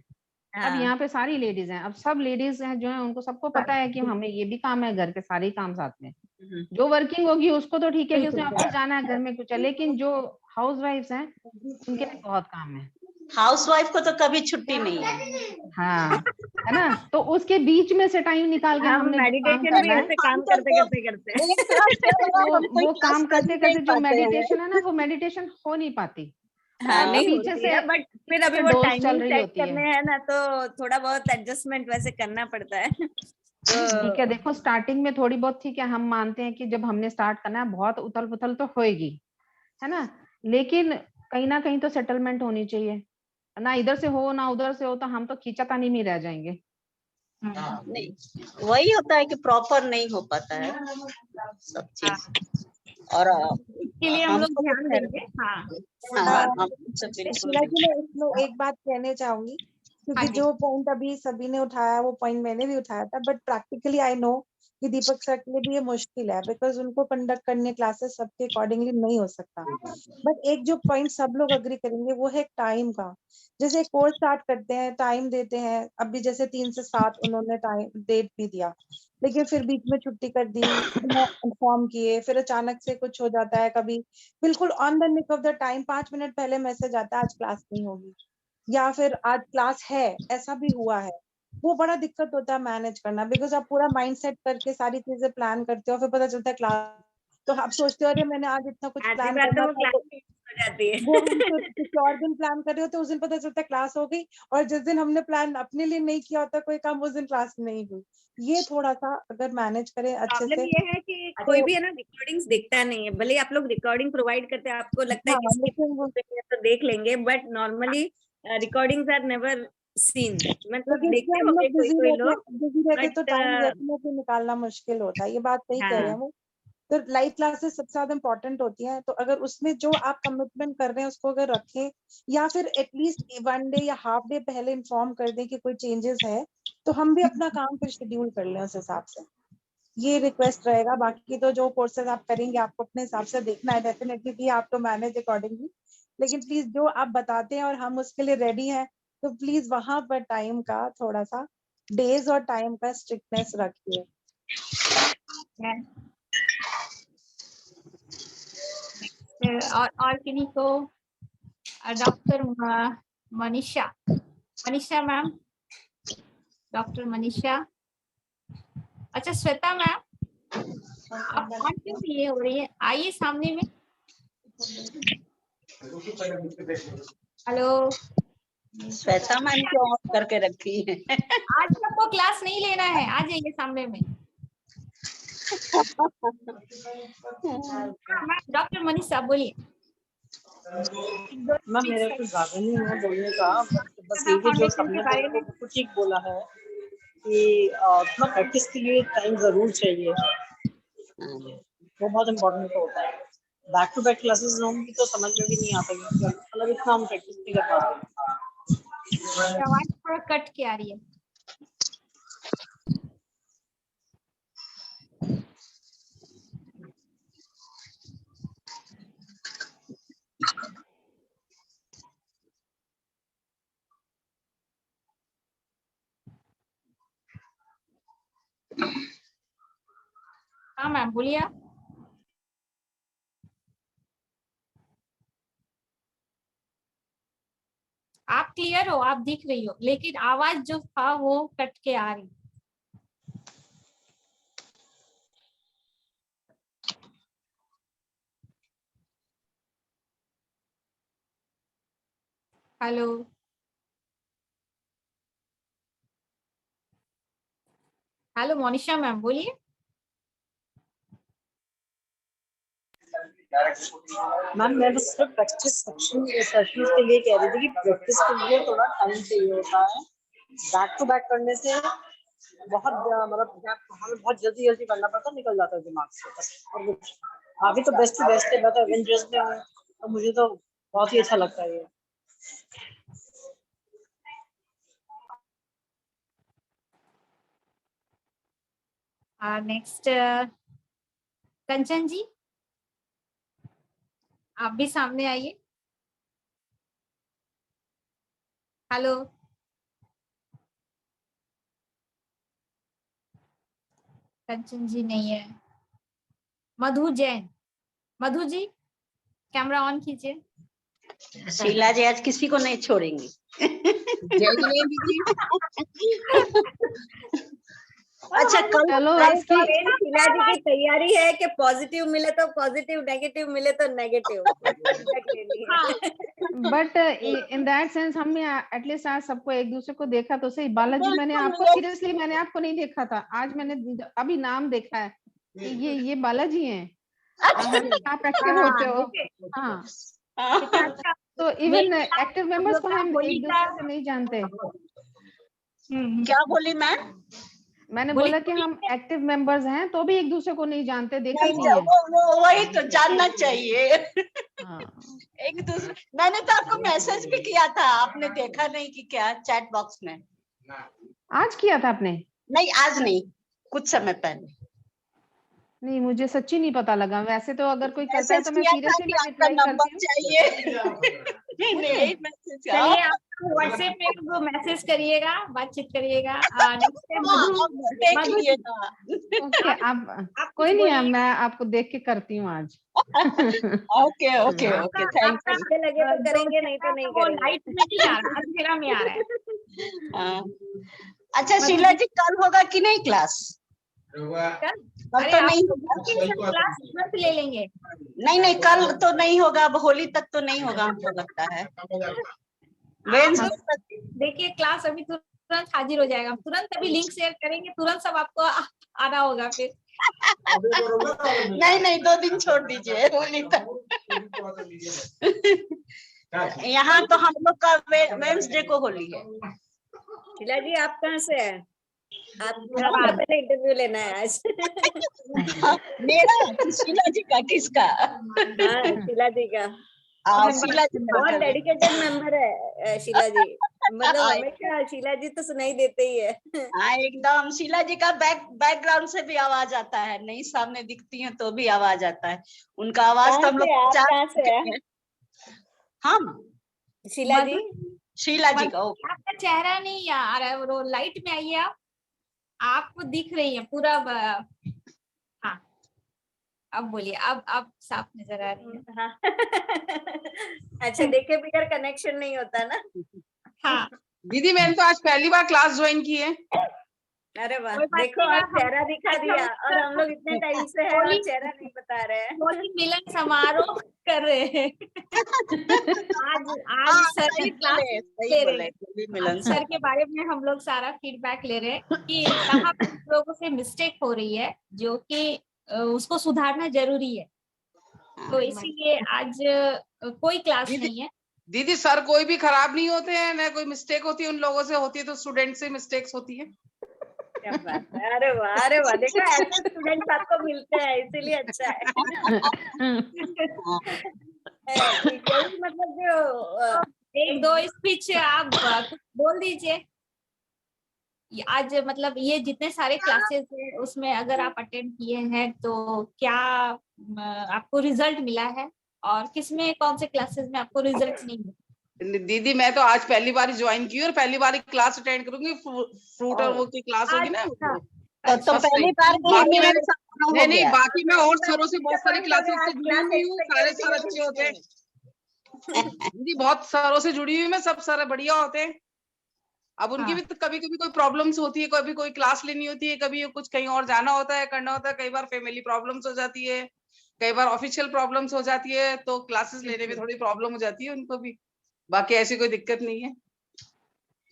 अब
हाँ
यहाँ पे सारी लेडीज हैं, अब सब लेडीज हैं जो है उनको सबको पता है कि हमें ये भी काम है, घर के सारे ही काम साथ में। जो वर्किंग होगी उसको तो ठीक है कि उसने ऑफिस जाना है, घर में कुछ है, लेकिन जो हाउस वाइफ्स हैं उनके लिए बहुत काम है।
हाउस वाइफ को तो कभी छुट्टी नहीं है।
हाँ, है ना, तो उसके बीच में से टाइम निकाल के
हम
हमने जो काम
मेडिटेशन भी
करना है,
ऐसे काम करते
वो काम करते करते जो मेडिटेशन है ना, वो मेडिटेशन हो नहीं पाती।
हाँ, नहीं
पीछे
होती
से
है, बट फिर अभी वो
डोज चल
टाइमिंग
रही
सेट
होती है।
करने हैं ना, तो थोड़ा बहुत एडजस्टमेंट वैसे करना पड़ता है।
ठीक है, देखो स्टार्टिंग में थोड़ी बहुत ठीक है, हम मानते हैं कि जब हमने स्टार्ट करना है बहुत उथल पुथल तो होएगी, है ना, लेकिन कहीं ना कहीं तो सेटलमेंट होनी चाहिए ना, इधर से हो ना उधर से हो, तो हम तो खींचातानी में रह जाएंगे।
नहीं, वही होता है कि प्रॉपर नहीं हो पाता है सब चीज। और
इसके लिए हम लोग ध्यान देंगे।
शीला जी, मैं इसमें एक बात कहने चाहूंगी, क्योंकि जो पॉइंट अभी सभी ने उठाया वो पॉइंट मैंने भी उठाया था, बट प्रैक्टिकली आई नो कि दीपक सर के लिए भी ये मुश्किल है, बिकॉज उनको कंडक्ट करने क्लासेस सबके अकॉर्डिंगली नहीं हो सकता। बट एक जो पॉइंट सब लोग अग्री करेंगे वो है टाइम का। जैसे कोर्स स्टार्ट करते हैं, टाइम देते हैं, अभी जैसे 3 से 7 उन्होंने टाइम डेट भी दिया, लेकिन फिर बीच में छुट्टी कर दी, इन्फॉर्म किए, फिर अचानक से कुछ हो जाता है, कभी बिल्कुल on the nick of the time 5 minute पहले मैसेज आता है आज क्लास नहीं होगी, या फिर आज क्लास है, ऐसा भी हुआ है। वो बड़ा दिक्कत होता है मैनेज करना, बिकॉज आप पूरा माइंड सेट करके सारी चीजें प्लान करते हो, फिर पता चलता है क्लास, तो आप सोचते हो अरे मैंने आज इतना कुछ
आधी
प्लान
बार
करना
तो वो
था,
क्लास हो जाती है।
वो हम फिर किसी और दिन प्लान कर रहे होते, उस दिन पता चलता है क्लास हो गई, और जिस दिन हमने प्लान अपने लिए नहीं किया होता कोई काम, उस दिन क्लास नहीं हुई। ये थोड़ा सा अगर मैनेज करें अच्छे
प्रॉब्लम
से
ये है कि
तो,
कोई भी है ना रिकॉर्डिंग्स देखता नहीं है, भले आप लोग रिकॉर्डिंग प्रोवाइड करते हैं, आपको लगता है
हाँ,
कि skip
लेकिन वो
तो देख लेंगे, but normally recordings are never seen. मतलब
लेकिन इसमें
देखते
हम
होंगे
लोग
कोई कोई लोग,
बिजी रहते तो टाइम
बट
डेफिनेटली निकालना मुश्किल होता है, ये बात सही कह रहे हैं वो। तो लाइव क्लासेस सबसे ज्यादा इम्पोर्टेंट होती हैं, तो अगर उसमें जो आप कमिटमेंट कर रहे हैं उसको अगर रखें, या फिर एटलीस्ट 1 डे या हाफ डे पहले इन्फॉर्म कर दें कि कोई चेंजेस है, तो हम भी अपना काम फिर शेड्यूल कर लें उस हिसाब से। ये रिक्वेस्ट रहेगा। बाकी तो जो कोर्सेज आप करेंगे आपको अपने हिसाब से देखना है, डेफिनेटली भी आप तो मैनेज अकॉर्डिंगली, लेकिन प्लीज जो आप बताते हैं और हम उसके लिए रेडी हैं, तो प्लीज वहां पर टाइम का थोड़ा सा, डेज और टाइम का स्ट्रिक्टनेस रखिए।
और किन्हीं को, doctor Manisha ma'am, doctor Manisha. अच्छा श्वेता मैम, आप कौन क्यों ये हो रही है, आइए सामने में। हेलो
श्वेता मैम क्यों ऑफ करके रखी है?
आज सबको क्लास नहीं लेना है, आ जाइए सामने में। डॉक्टर मनीषा बोलिए।
मैम मेरा कुछ ज्यादा नहीं है बोलने का, बस ये कि जो सबने कुछ ठीक बोला है कि थोड़ा प्रैक्टिस के लिए टाइम जरूर चाहिए, वो बहुत इम्पोर्टेंट होता है। बैक टू बैक क्लासेस होंगी तो समझ में भी नहीं आता, मतलब इतना हम प्रैक्टिस नहीं कर पाते।
आवाज थोड़ा कट के आ रही है। हाँ मैम बोलिए। आप क्लियर हो, आप दिख रही हो, लेकिन आवाज जो था वो कट के आ रही। हेलो हेलो मोनिशा मैम बोलिए।
मैम मैं बस सिर्फ प्रैक्टिस सेशंस के लिए कह रही थी कि प्रैक्टिस के लिए थोड़ा टाइम चाहिए होता है। बैक टू बैक करने से बहुत मतलब हमें बहुत जल्दी जल्दी करना पड़ता है, निकल जाता है दिमाग से बस। और कुछ अभी तो बेस्ट टू बेस्ट है, मैं तो एवेंजर्स में हूँ तो मुझे तो बहुत ही अच्छा लगता है ये।
नेक्स्ट कंचन जी, आप भी सामने आइए। हेलो कंचन जी नहीं है। मधु जैन, मधु जी कैमरा ऑन कीजिए।
शीला जी आज किसी को नहीं छोड़ेंगी।
जय जय दीदी।
अच्छा कल
शीला जी की तैयारी है कि पॉजिटिव मिले तो पॉजिटिव, नेगेटिव मिले तो negative.
But in that sense हमने एटलीस्ट आज सबको एक दूसरे को देखा तो सही। बालाजी मैंने आपको सीरियसली मैंने आपको नहीं देखा था, आज मैंने अभी नाम देखा है कि ये बालाजी हैं। आप एक्टिव होते हो। हाँ तो इवन एक्टिव मेंबर्स को हम एक दूसरे से नहीं जानते।
क्या बोली
मैंने बोला कि हम एक्टिव मेंबर्स हैं तो भी एक दूसरे को नहीं जानते, देखा ही नहीं है।
वो वही तो जानना चाहिए।
हाँ।
एक दूसरे, मैंने तो आपको मैसेज भी किया था, आपने देखा नहीं कि क्या चैट बॉक्स में?
आज किया था आपने?
नहीं आज नहीं, कुछ समय पहले।
नहीं मुझे सच्ची नहीं पता लगा। वैसे तो अगर कोई करता है तो मैं सीरियसली मैं
आपका
रिप्लाई
नंबर
करती
चाहिए। नहीं मैसेज
चलिए आप व्हाट्सएप में मैसेज करिएगा, बातचीत करिएगा।
ओके आप कोई नहीं है, मैं आपको देख के करती हूँ आज।
Okay okay okay thank you.
लगे तो करेंगे, नहीं तो नहीं करेंगे।
लाइट में नहीं आ रहा, अंधेरा में आ रहा है।
अच्छा शीला जी कल होगा कि नहीं क्लास? कल तो नहीं होगा,
क्लास तुरंत ले लेंगे।
नहीं कल तो नहीं होगा, अब होली तक तो नहीं होगा हमको लगता है।
देखिए क्लास अभी तुरंत हाजिर हो जाएगा, तुरंत अभी लिंक शेयर करेंगे, तुरंत सब आपको आना होगा फिर।
नहीं 2 दिन छोड़ दीजिए होली तक। यहाँ तो हम लोग का वेडनेसडे को होली है।
शीला जी आप कहाँ से है? आपका पहले इंटरव्यू लेना है आज।
मेरा शीला जी का किसका?
हाँ, शीला जी का।
शीला जी
बहुत डेडिकेटेड मेंबर है शीला जी, मतलब हमेशा शीला जी तो सुनाई देते ही है।
हाँ एकदम, शीला जी का बैकग्राउंड से भी आवाज आता है, नहीं सामने दिखती हैं तो भी आवाज आता है, उनका आवाज तो हम लोग
कहाँ से है?
हम
शीला जी,
शीला जी का
आपका चेहरा नहीं आ रहा है, वो लाइट में आइए, आपको दिख रही है पूरा। हाँ अब बोलिए, अब साफ नजर आ रही है।
हाँ। अच्छा, देखे बगैर कनेक्शन नहीं होता ना।
हाँ
दीदी मैंने तो आज पहली बार क्लास ज्वाइन की है।
अरे वाह, देखो आज चेहरा दिखा दिया, और हम लोग इतने टाइम से हैं और चेहरा नहीं बता रहे हैं।
होली मिलन समारोह कर रहे हैं। आज सर की क्लास ले रहे हैं, सर के बारे में हम लोग सारा फीडबैक ले रहे हैं कि कहाँ पे लोगों से मिस्टेक हो रही है, जो कि उसको सुधारना जरूरी है, तो इसीलिए आज कोई क्लास नहीं है।
दीदी सर कोई भी खराब नहीं होते हैं, ना कोई मिस्टेक होती है, उन लोगों से होती है तो स्टूडेंट से मिस्टेक्स होती है।
क्या बात है, अरे वाह, देखो ऐसे स्टूडेंट्स आपको मिलते हैं, इसीलिए अच्छा है। मतलब जो
एक दो स्पीच आप बोल दीजिए आज, मतलब ये जितने सारे क्लासेस हैं उसमें अगर आप अटेंड किए हैं तो क्या आपको रिजल्ट मिला है, और किसमें कौन से क्लासेस में आपको रिजल्ट नहीं मिला?
दीदी मैं तो आज पहली बार ज्वाइन की और पहली बार क्लास अटेंड करूंगी, फ्रूट और वो की क्लास होगी ना।
तो पहली बार
नहीं, बाकी मैं और सरों से बहुत सारी क्लासेस से जुड़ी हुई हूँ, सारे सर अच्छे होते हैं। दीदी बहुत सरों से जुड़ी हुई मैं, सब सर बढ़िया होते हैं। अब उनकी भी तो कभी कभी कोई प्रॉब्लम्स होती है, कभी कोई क्लास लेनी होती है, कभी कुछ कहीं और जाना होता है, करना होता है, कई बार फैमिली प्रॉब्लम्स हो जाती है, कई बार ऑफिशियल प्रॉब्लम्स हो जाती है, तो क्लासेस लेने में थोड़ी प्रॉब्लम हो जाती है उनको भी, बाकी ऐसी कोई दिक्कत नहीं है।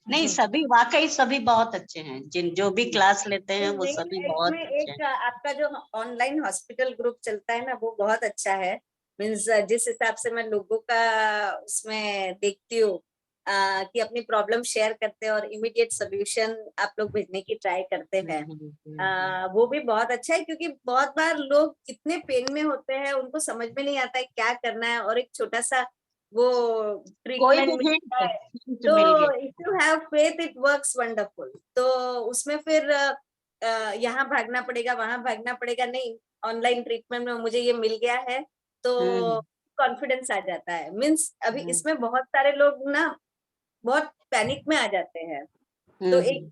नहीं, सभी वाकई सभी बहुत अच्छे हैं, जो भी क्लास लेते हैं वो सभी बहुत अच्छे हैं।
आपका जो ऑनलाइन हॉस्पिटल ग्रुप चलता है ना, वो बहुत अच्छा है। मीन्स जिस हिसाब से मैं लोगों का उसमें देखती हूँ कि अपनी प्रॉब्लम शेयर करते हैं और इमीडिएट सोल्यूशन आप लोग भेजने की ट्राई करते हैं, वो भी बहुत अच्छा है, क्योंकि बहुत बार लोग इतने पेन में होते हैं, उनको समझ में नहीं आता है क्या करना है, और एक छोटा सा वो ट्रीटमेंट मिलता है, तो if you have faith it works wonderful. तो उसमें फिर यहाँ भागना पड़ेगा, वहां भागना पड़ेगा नहीं, ऑनलाइन ट्रीटमेंट में मुझे ये मिल गया है तो कॉन्फिडेंस आ जाता है। मीन्स अभी इसमें बहुत सारे लोग ना बहुत पैनिक में आ जाते हैं, तो एक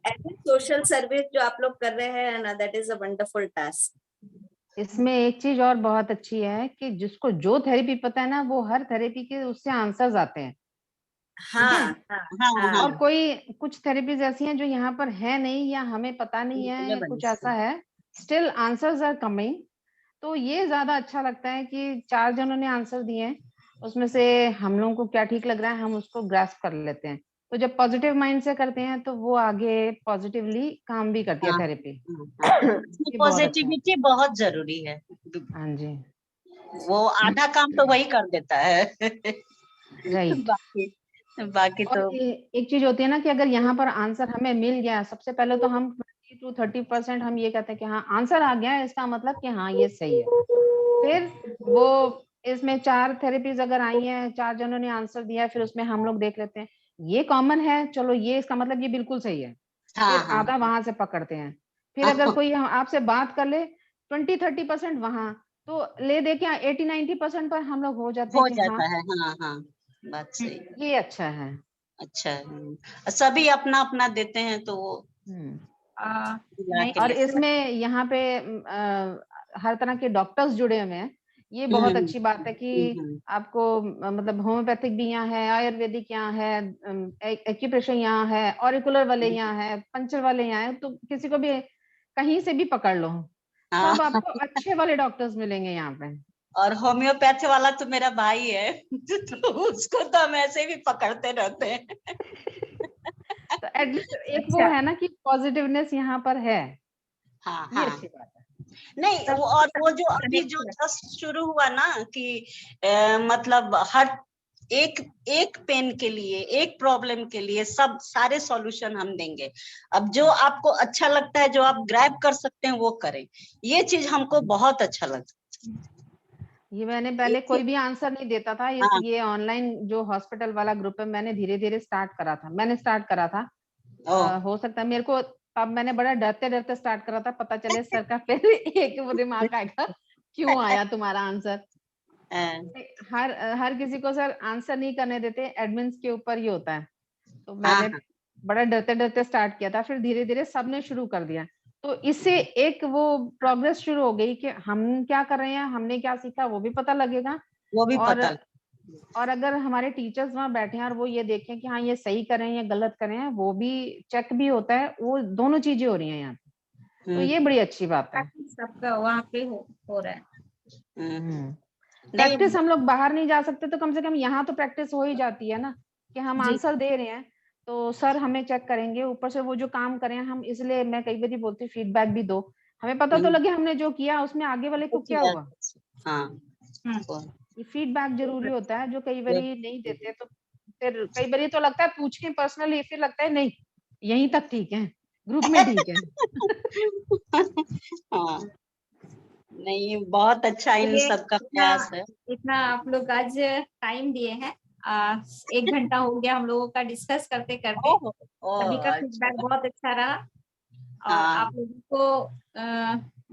ऐसी सोशल सर्विस जो आप लोग कर रहे हैं ना, that is a wonderful task.
इसमें एक चीज और बहुत अच्छी है कि जिसको जो थेरेपी पता है ना, वो हर थेरेपी के उससे आंसर्स आते हैं।
हाँ।
और कोई कुछ थेरेपीज ऐसी हैं जो यहाँ पर है नहीं, या हमें पता नहीं है, कुछ ऐसा है, स्टिल आंसर्स आर कमिंग। तो ये ज्यादा अच्छा लगता है कि 4 जनों ने आंसर दिए हैं, उसमें से हम लोगों को क्या ठीक लग रहा है हम उसको ग्रास्प कर लेते हैं। तो जब पॉजिटिव माइंड से करते हैं तो वो आगे पॉजिटिवली काम भी करती है थेरेपी।
पॉजिटिविटी बहुत जरूरी है।
हाँ जी,
वो आधा काम तो वही कर देता है।
राइट।
बाकी तो
एक चीज होती है ना कि अगर यहाँ पर आंसर हमें मिल गया, सबसे पहले तो हम 20 to 30% हम ये कहते हैं कि हाँ आंसर आ गया है, इसका मतलब कि हाँ ये सही है। फिर वो इसमें 4 थेरेपीज अगर आई हैं, 4 जनों ने आंसर दिया है, फिर उसमें हम लोग देख लेते हैं ये कॉमन है, चलो ये इसका मतलब ये बिल्कुल सही है। फिर आधा वहां से पकड़ते हैं। फिर अगर कोई आपसे बात कर ले 20-30% वहां, तो ले दे के 80-90% पर हम लोग हो जाते हैं।
हाँ, बात सही,
ये अच्छा है।
अच्छा है, सभी अपना अपना देते हैं तो वो
और इसमें यहाँ पे हर तरह के डॉक्टर्स जुड़े हुए हैं, ये बहुत अच्छी बात है कि आपको मतलब होम्योपैथिक भी यहाँ है, आयुर्वेदिक यहाँ है, एक्यूप्रेशर यहाँ है, ऑरिकुलर वाले यहाँ है, पंचर वाले यहाँ है, तो किसी को भी कहीं से भी पकड़ लो, सब आपको अच्छे वाले डॉक्टर्स मिलेंगे यहाँ पे।
और होम्योपैथी वाला तो मेरा भाई है, तो उसको तो हम ऐसे भी पकड़ते रहते हैं।
तो एटलीस्ट एक वो है ना कि पॉजिटिवनेस यहाँ पर है।
हाँ,
ये अच्छी बात है।
नहीं और वो जो अभी जो जस्ट शुरू हुआ ना कि मतलब हर एक पेन के लिए, एक प्रॉब्लम के लिए सब सारे सॉल्यूशन हम देंगे। अब जो आपको अच्छा लगता है, जो आप ग्रैब कर सकते हैं वो करें। ये चीज हमको बहुत अच्छा लगता है।
ये मैंने पहले कोई भी आंसर नहीं देता था।
हाँ।
ये ऑनलाइन जो हॉस्पिटल वाला ग्रुप है, मैंने धीरे धीरे स्टार्ट करा था। हो सकता है मेरे को, अब मैंने बड़ा डरते डरते स्टार्ट करा था, पता चले सर का फिर एक वो दिमाग आएगा क्यों आया तुम्हारा आंसर। हर किसी को सर आंसर नहीं करने देते, एडमिन्स के ऊपर ही होता है। तो मैंने बड़ा डरते डरते स्टार्ट किया था, फिर धीरे धीरे सबने शुरू कर दिया। तो इससे एक वो प्रोग्रेस शुरू हो गई कि हम क्या कर रहे हैं, हमने क्या सीखा वो भी पता लगेगा,
वो भी पता।
और अगर हमारे टीचर्स वहां बैठे हैं और वो ये देखें कि हाँ ये सही कर रहे हैं या गलत कर रहे हैं, वो भी चेक भी होता है। वो दोनों चीजें हो रही हैं यहाँ पे, तो ये बड़ी अच्छी बात है।
सबका वहाँ पे हो रहा है।
प्रैक्टिस हम लोग बाहर नहीं जा सकते, तो कम से कम यहाँ तो प्रैक्टिस हो ही जाती है ना, कि हम आंसर दे रहे हैं तो सर हमें चेक करेंगे, ऊपर से वो जो काम करें हम। इसलिए मैं कई बार बोलती हूँ फीडबैक भी दो, हमें पता तो लगे हमने जो किया उसमें आगे वाले को क्या हुआ। ये फीडबैक जरूरी होता है, जो कई बार नहीं देते। तो फिर कई बार तो लगता है पूछें पर्सनली, फिर लगता है नहीं यहीं तक ठीक है, ग्रुप में ठीक है।
हाँ, नहीं बहुत अच्छा इन सबका प्रयास है।
इतना आप लोग आज टाइम दिए हैं, 1 घंटा हो गया हम लोगों का डिस्कस करते करते। सभी का फीडबैक बहुत अच्छा रहा। और आप लोगों को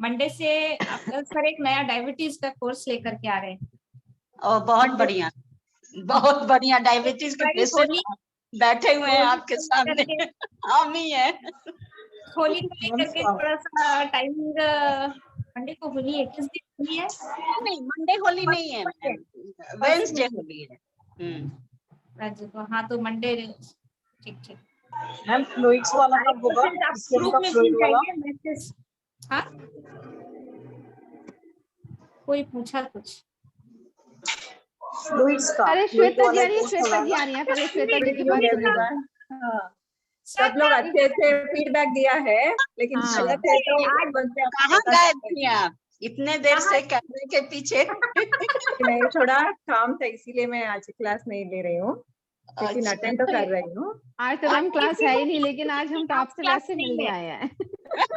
मंडे से सर एक नया डायबिटीज का कोर्स लेकर के आ रहे हैं।
बहुत बढ़िया, बहुत बढ़िया। डायबिटीज के पेशेंट बैठे हुए हैं आपके सामने, हम ही हैं।
होली को लेकर के थोड़ा सा टाइमिंग मंडे को होली है, किस दिन होली है?
नहीं, मंडे होली नहीं है, वेडनेसडे होली है।
हाँ तो मंडे, ठीक।
मैम फ्लूइड्स वाला कब होगा? फ्लूइड वाला
मैसेज। हाँ, कोई पूछा कुछ?
फ्लूइड्स का।
अरे श्वेता जी आ रही है, पहले श्वेता जी की बात सुनो।
सब लोग अच्छे से फीडबैक दिया है, लेकिन गलत है तो
कहाँ गायब थी आप इतने देर से कैमरे के पीछे?
नहीं, थोड़ा काम था इसीलिए मैं आज क्लास नहीं ले रही हूँ, लेकिन अटेंड तो कर रही हूँ।
आज तो मैम क्लास है ही नहीं, लेकिन आज हम तो आपसे वैसे मिलने आए हैं।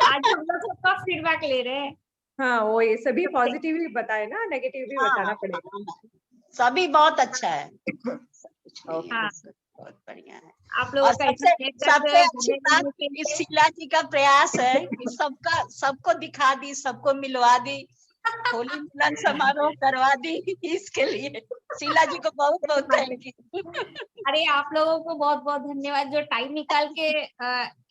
आज हम लोग सबका फीडबैक ले रहे हैं।
हाँ, वो ये सभी पॉजिटिव भी बताए ना, नेगेटिव भी बताना पड़ेगा।
सभी बहुत अच्छा है।
हाँ,
बहुत बढ़िया है।
आप लोगों का
सबसे अच्छी बात इस शीला जी का प्रयास है कि सबको दिखा दी, सबको मिलवा दी, होली मिलन समारोह करवा दी। इसके लिए शीला जी को बहुत बहुत थैंक यू।
अरे आप लोगों को बहुत बहुत धन्यवाद जो टाइम निकाल के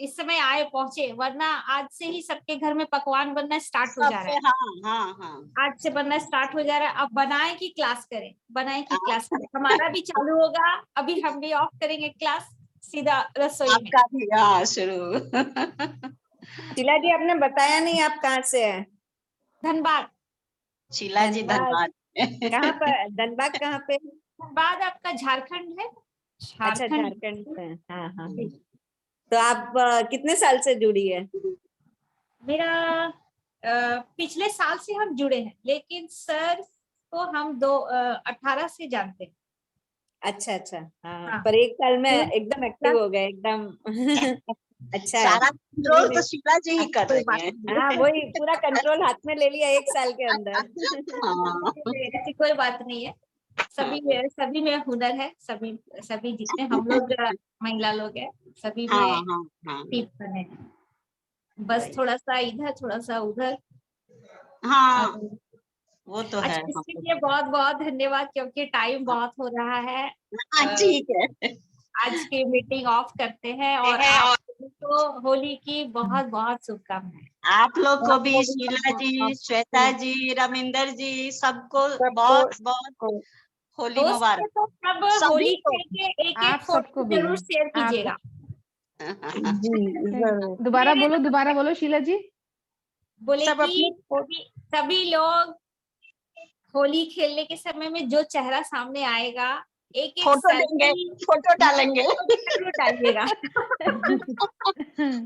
इस समय आए पहुंचे, वरना आज से ही सबके घर में पकवान बनना स्टार्ट हो जा रहा है।
हाँ।
आज से बनना स्टार्ट हो जा रहा है। अब बनाए की क्लास करें, हमारा भी चालू होगा। अभी हम भी ऑफ करेंगे क्लास, सीधा रसोई में।
आपका भी शुरू।
शीला जी आपने बताया नहीं आप कहाँ से है?
धनबाद।
शीला जी धनबाद।
कहाँ पर? धनबाद कहाँ पे?
धनबाद आपका झारखंड है?
अच्छा, झारखंड से। हाँ। तो आप कितने साल से जुड़ी है?
मेरा पिछले साल से हम जुड़े हैं, लेकिन सर को हम 18 से जानते हैं।
अच्छा। हाँ। पर 1 साल में एकदम एक्टिव हो गए एकदम। अच्छा है।
सारा कंट्रोल तो शीला जी ही कर रही है।
हाँ, वही पूरा कंट्रोल हाथ में ले लिया 1 साल के अंदर।
ऐसी कोई बात नहीं है, सभी में हुनर है। सभी जितने हम लोग महिला लोग हैं, सभी में टीप बने, बस थोड़ा सा इधर थोड़ा सा उधर।
हाँ, वो तो है।
इसके लिए बहुत बहुत धन्यवाद, क्योंकि टाइम बहुत हो रहा है।
ठीक है,
आज की मीटिंग ऑफ करते हैं, और आप को होली की बहुत बहुत शुभकामनाएं।
आप लोग को भी, शीला जी, श्वेता जी, रविंदर जी, सबको बहुत बहुत होली मुबारक।
तो सब होली के एक फोटो जरूर शेयर कीजिएगा।
दोबारा बोलो शीला जी।
बोले कि सभी लोग होली खेलने के समय में जो चेहरा सामने आएगा, एक
फोटो डालेंगे
जरूर डालिएगा।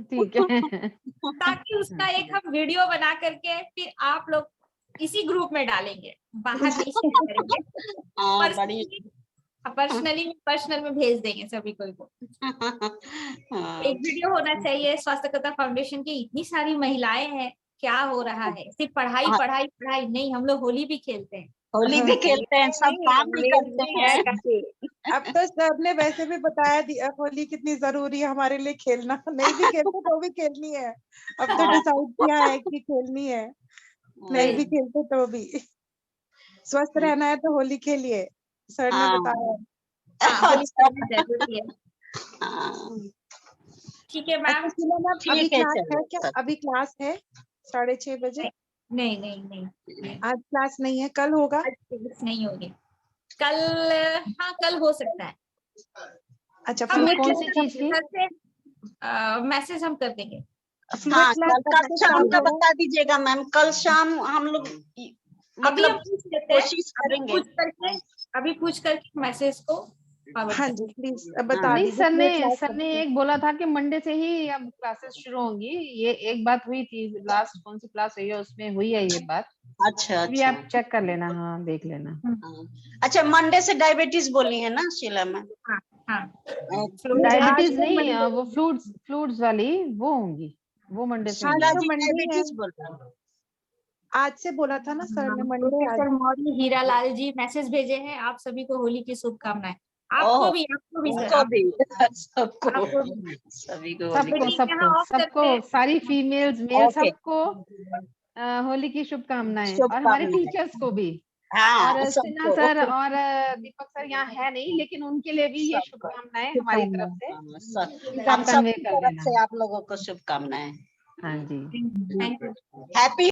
ठीक है,
ताकि उसका एक हम वीडियो बना करके फिर आप लोग इसी ग्रुप में डालेंगे, बाहर नहीं शेयर करेंगे। पर्सनल में भेज देंगे सभी कोई को। एक वीडियो होना चाहिए स्वास्थ्यकर्ता फाउंडेशन की, इतनी सारी महिलाएं हैं, क्या हो रहा है, सिर्फ पढ़ाई पढ़ाई पढ़ाई नहीं, हम लोग होली भी खेलते हैं,
होली भी खेलते हैं, सब काम भी करते हैं।
अब तो सर ने वैसे भी बताया होली कितनी जरूरी है हमारे लिए खेलना, नहीं भी खेलते तो भी खेलनी है, अब तो डिसाइड किया है कि खेलनी है, नहीं भी खेलते तो भी स्वस्थ रहना है तो होली खेलिए, सर ने बताया।
जरूरी है। ठीक है मैम,
अभी क्लास है क्या? अभी क्लास है 6:30 बजे?
नहीं
आज क्लास नहीं है, कल होगा?
नहीं होगी कल, हाँ कल हो सकता है।
अच्छा,
कौन सी चीज की?
मैसेज हम कर देंगे।
हाँ, कल शाम का बता दीजिएगा मैम, कल शाम हम लोग मतलब कोशिश करेंगे।
अभी पूछ करके मैसेज को।
हाँ जी प्लीज बता
दीजिए। सर ने एक बोला था कि मंडे से ही अब क्लासेस शुरू होंगी, ये एक बात हुई थी, लास्ट कौन सी क्लास हुई है उसमें हुई है ये बात।
अच्छा
अभी आप चेक कर लेना, हाँ देख लेना।
अच्छा, मंडे से डायबिटीज बोली है ना शीला मैम?
डायबिटीज नहीं, वो फ्लूइड्स वाली वो होंगी, वो मंडे से
होंगी।
आज से बोला था ना सर ने, Monday.
Sir Maurya Hira Lal ji message भेजे हैं, आप सभी को होली की शुभकामनाएं। आपको भी
सबको सारी फीमेल्स मेल सबको होली की शुभकामनाएं, और हमारे टीचर्स को भी। और सिन्हा सर और दीपक सर यहाँ है नहीं, लेकिन उनके लिए भी ये शुभकामनाएं हमारी तरफ से,
हम सब तरफ से आप लोगों को शुभकामनाएं।
हाँ जी,
हैप्पी